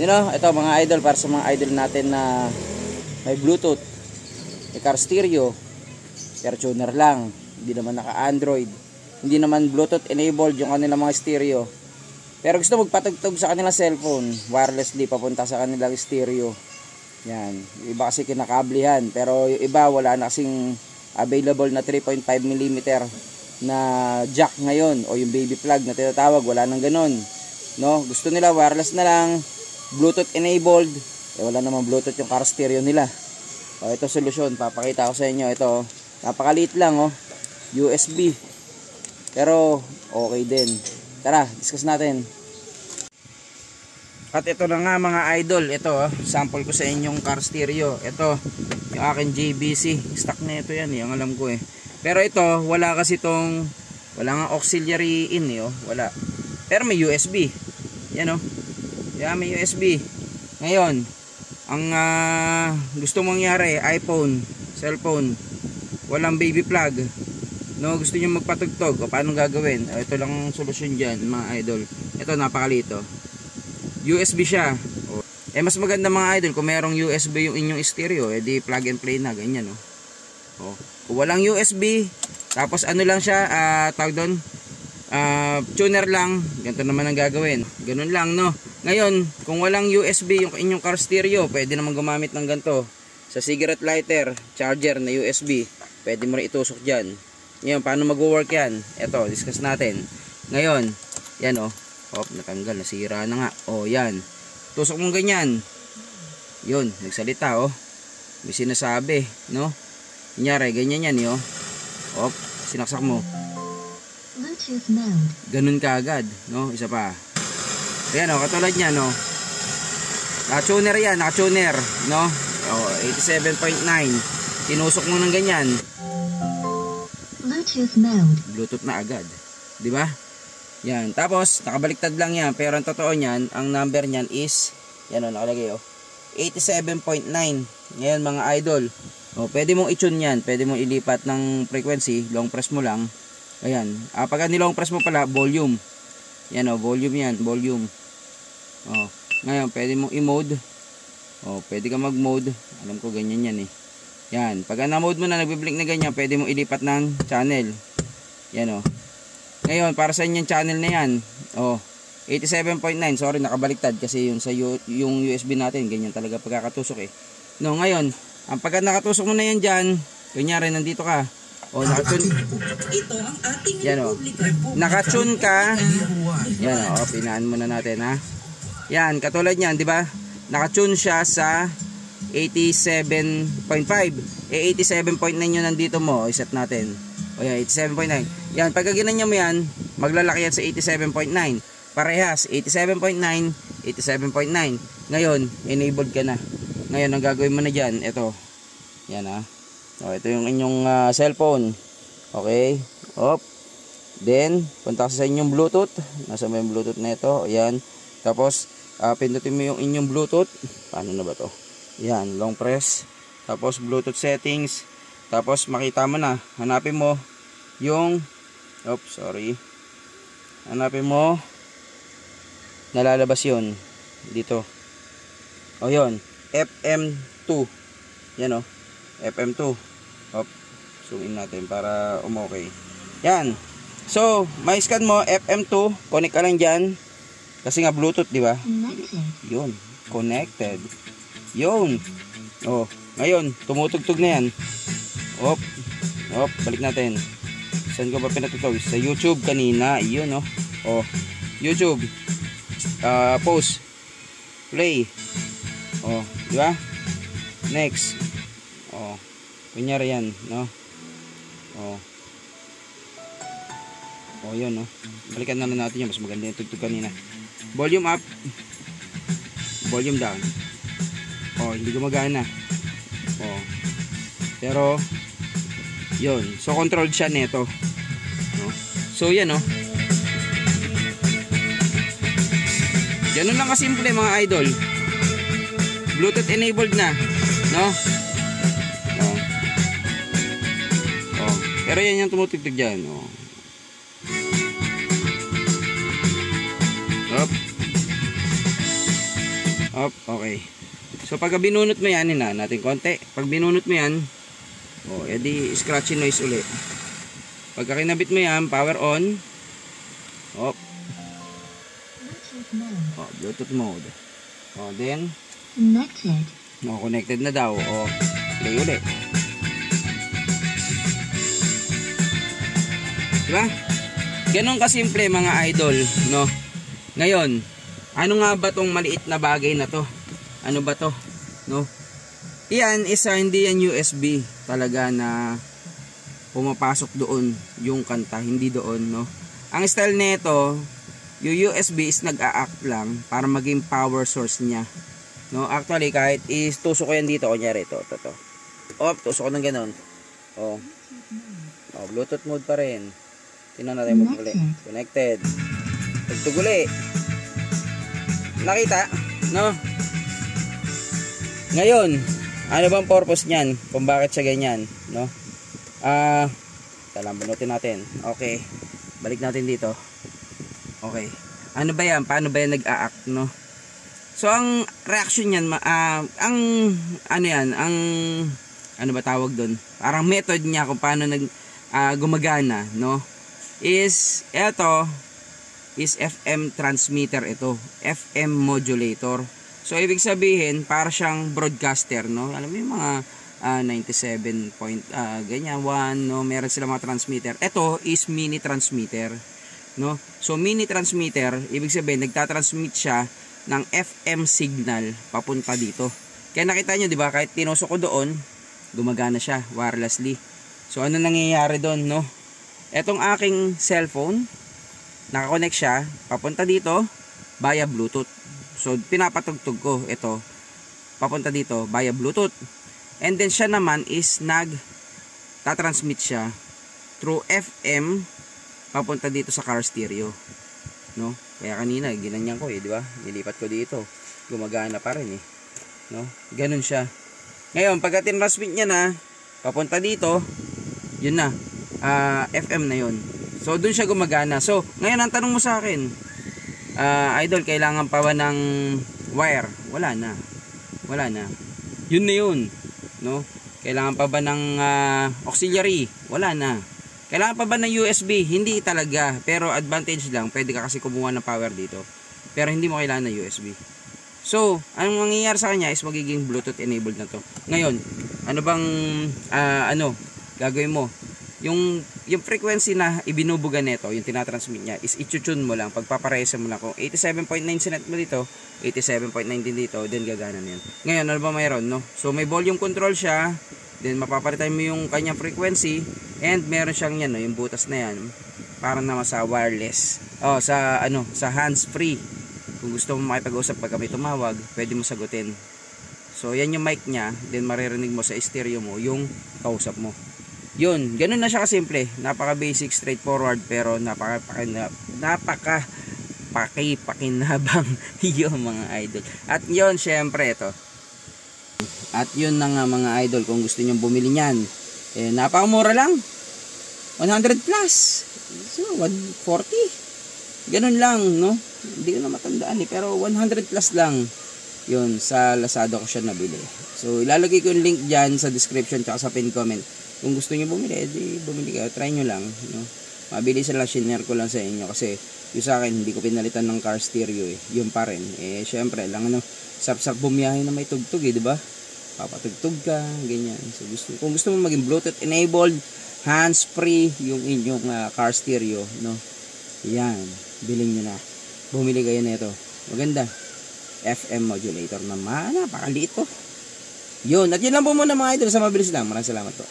You know, ito mga idol, para sa mga idol natin na may Bluetooth, may car stereo, pero tuner lang, hindi naman naka-Android, hindi naman Bluetooth enabled yung kanilang mga stereo, pero gusto magpatugtog sa kanilang cellphone wirelessly papunta sa kanilang stereo. Yan, yung iba kasi kinakablehan, pero yung iba wala na kasing available na 3.5mm na jack ngayon, o yung baby plug na tinatawag, wala nang ganun, no? Gusto nila wireless na lang, Bluetooth enabled, wala namang Bluetooth yung car stereo nila. O, ito solusyon, papakita ko sa inyo. Ito, napakaliit lang, oh, USB, pero okay din. Tara, discuss natin. At ito na nga mga idol, ito, sample ko sa inyong car stereo. Ito, yung akin JBC, stock na ito yan, yung alam ko Pero ito, wala kasi itong, wala nga auxiliary in wala. Pero may USB, yan yan, may USB. Ngayon, ang gusto mangyari, iPhone, cellphone, walang baby plug, no, gusto nyo magpatugtog, o paano gagawin? Ito lang ang solusyon dyan mga idol. Ito, napakalito, USB siya. Mas maganda mga idol kung merong USB yung inyong stereo, di plug and play na, ganyan kung walang USB, tapos ano lang siya, tawag doon, tuner lang, ganito naman ang gagawin, ganun lang, no. Ngayon, kung walang USB yung inyong car stereo, pwede naman gumamit ng ganito, sa cigarette lighter, charger na USB, pwede mo rin itusok dyan. Ngayon, paano mag-work yan? Ito, discuss natin. Ngayon, yan natanggal, nasira na nga. Yan, tusok mong ganyan, yun, nagsalita may sinasabi, no. Kunyari, ganyan yan sinaksak mo, ganun ka agad, no. Isa pa, ayan katulad niya, naka-tuner yan, naka-tuner, no. 87.9, tinusok mo ng ganyan, Bluetooth na agad, di ba? Yan, tapos nakabaliktad lang yan, pero ang totoo niyan, ang number niyan is yan nakalagay 87.9. Ngayon mga idol, pwede mong i-tune yan, pwede mong ilipat ng frequency, long press mo lang. Ayan, pag nilong press mo pala, volume. Yan volume yan, volume. Ngayon, pwede mong i-mode. Pwede ka mag-mode. Alam ko ganyan yan Yan, pag na-mode mo na, nagbi-blink na ganyan, pwede mong ilipat ng channel. Yan Ngayon, para sa inyong channel na yan, 87.9, sorry, nakabaliktad kasi yun sa yung USB natin, ganyan talaga pagkakatusok No, ngayon, ang pagka nakatusok mo na yan dyan, kunyari, nandito ka, nakatune, yan nakatune ka, yan pinaan muna natin yan, katulad yan, di ba? Nakatune siya sa 87.5, 87.9 yun nandito mo, iset natin, yan, 87.9, yan, pagka ginanyan mo yan, maglalaki yan sa 87.9, parehas, 87.9, 87.9, ngayon, enabled ka na. Ngayon, ang gagawin mo na dyan, ito, yan ito yung inyong cellphone, okay, then, punta sa inyong Bluetooth, nasa may Bluetooth na ito, yan, tapos, pindutin mo yung inyong Bluetooth, paano na ba to, yan, long press, tapos Bluetooth settings, tapos makita mo na, hanapin mo yung, hanapin mo, nalalabas yun, dito, yun, FM2, yan FM2, zoom in natin para umokay, yan, so, may scan mo, FM2, connect ka lang dyan, kasi nga Bluetooth, di ba? Yun, connected, yun, ngayon, tumutugtog na yan, balik natin, saan ko ba pinatutog? Sa YouTube kanina, yun YouTube, pause, play, di ba? Next, kunyari yan, yun, balikan na lang natin yan, mas maganda yung tugtog kanina. Volume up, volume down, hindi gumagana, pero yun, so controlled siya neto, so yan ganun lang kasimple mga idol, Bluetooth enabled na, pero yan yung tumutugtog dyan, Okay. So pagka binunot mo yan, hina natin konti. Pag binunot mo yan, edi scratchy noise uli. Pagka kinabit mo yan, power on. Bluetooth mode. Then connected na daw. Play uli. Diba? Ganon kasimple mga idol, no? Ngayon, ano nga ba tong maliit na bagay na to? Ano ba to? No? Iyan, hindi yan USB talaga na pumapasok doon yung kanta, hindi doon, no? Ang style nito, yung USB is nag-a-act lang para maging power source niya. No, actually kahit tusok ko yan dito, kunyari ito. Tusok ko ng ganon. Bluetooth mode pa rin. Tingnan natin mo ulit. Connected. Tugtuguli. Nakita? No? Ngayon, ano bang purpose niyan? Kung bakit siya ganyan, no? Bunutin natin. Okay. Balik natin dito. Okay. Ano ba yan? Paano ba yan nag-a-act, no? So, ang reaction niyan, ano ba tawag doon? Parang method niya kung paano gumagana, no? Is FM transmitter ito. FM modulator. So, ibig sabihin, para siyang broadcaster, no? Alam mo yung mga 97 point, ganyan, 1, no? Meron sila mga transmitter. Ito is mini transmitter, no? So, mini transmitter, ibig sabihin, nagtatransmit siya ng FM signal papunta dito. Kaya nakita nyo, di ba? Kahit tinusok ko doon, gumagana siya wirelessly. So, ano nangyayari doon, no? Etong aking cellphone, nakakonect siya, papunta dito, via Bluetooth. So, pinapatugtog ko ito, papunta dito, via Bluetooth. And then, siya naman is tatransmit siya through FM, papunta dito sa car stereo. No? Kaya kanina, ginanyan ko di ba? Nilipat ko dito. Gumagana pa rin no? Ganun siya. Ngayon, pagka tinransmit niya na, papunta dito, yun na. FM na yun. So, dun siya gumagana. So, ngayon, ang tanong mo sa akin, idol, kailangan pa ba ng wire? Wala na. Yun na yun. No? Kailangan pa ba ng auxiliary? Wala na. Kailangan pa ba ng USB? Hindi talaga. Pero advantage lang. Pwede ka kasi kumuha ng power dito. Pero hindi mo kailangan ng USB. So, anong mangyayari sa kanya is magiging Bluetooth enabled na to. Ngayon, ano bang gagawin mo? Yung frequency na ibinubuga nito, yung tinatransmit niya, is i-tune mo lang. Pagpaparehesa mo lang. Kung 87.9 sinet mo dito, 87.9 din dito, then gagana na yan. Ngayon, ano ba mayroon, no? So, may volume control siya. Then, mapapalitan mo yung kanyang frequency. And, meron siyang yan, no? Yung butas na yan. Parang naman sa wireless. Sa hands-free. Kung gusto mo makipag-usap pag kami tumawag, pwede mo sagutin. So, yan yung mic niya. Then, maririnig mo sa stereo mo yung kausap mo. Yun, ganun na siya kasimple. Napaka basic, straightforward, pero napaka pakinabang yung mga idol. At yun, syempre ito. At yun na nga mga idol, kung gusto nyo bumili nyan, napakamura lang. 100 plus. So, 140. Ganun lang, no? Hindi ko na matandaan pero 100 plus lang. Yun, sa Lazada ko siya nabili. So, ilalagay ko yung link dyan sa description tsaka sa pin comment. Kung gusto niyo bumili, bumili kayo. Try nyo lang. No? Mabilis lang, shinare ko lang sa inyo. Kasi yung sa akin, hindi ko pinalitan ng car stereo Yun pa rin. Syempre, lang sap-sap bumiyahe na may tugtog di ba? Papatugtog ka, ganyan. So, kung gusto mo maging Bluetooth enabled, hands-free yung inyong car stereo, no? Yan, bilhin nyo na. Bumili kayo nito. Maganda. FM modulator naman. Napakaliit to. Yun, at yun lang po muna mga idol. Sa mabilis lang. Maraming salamat po.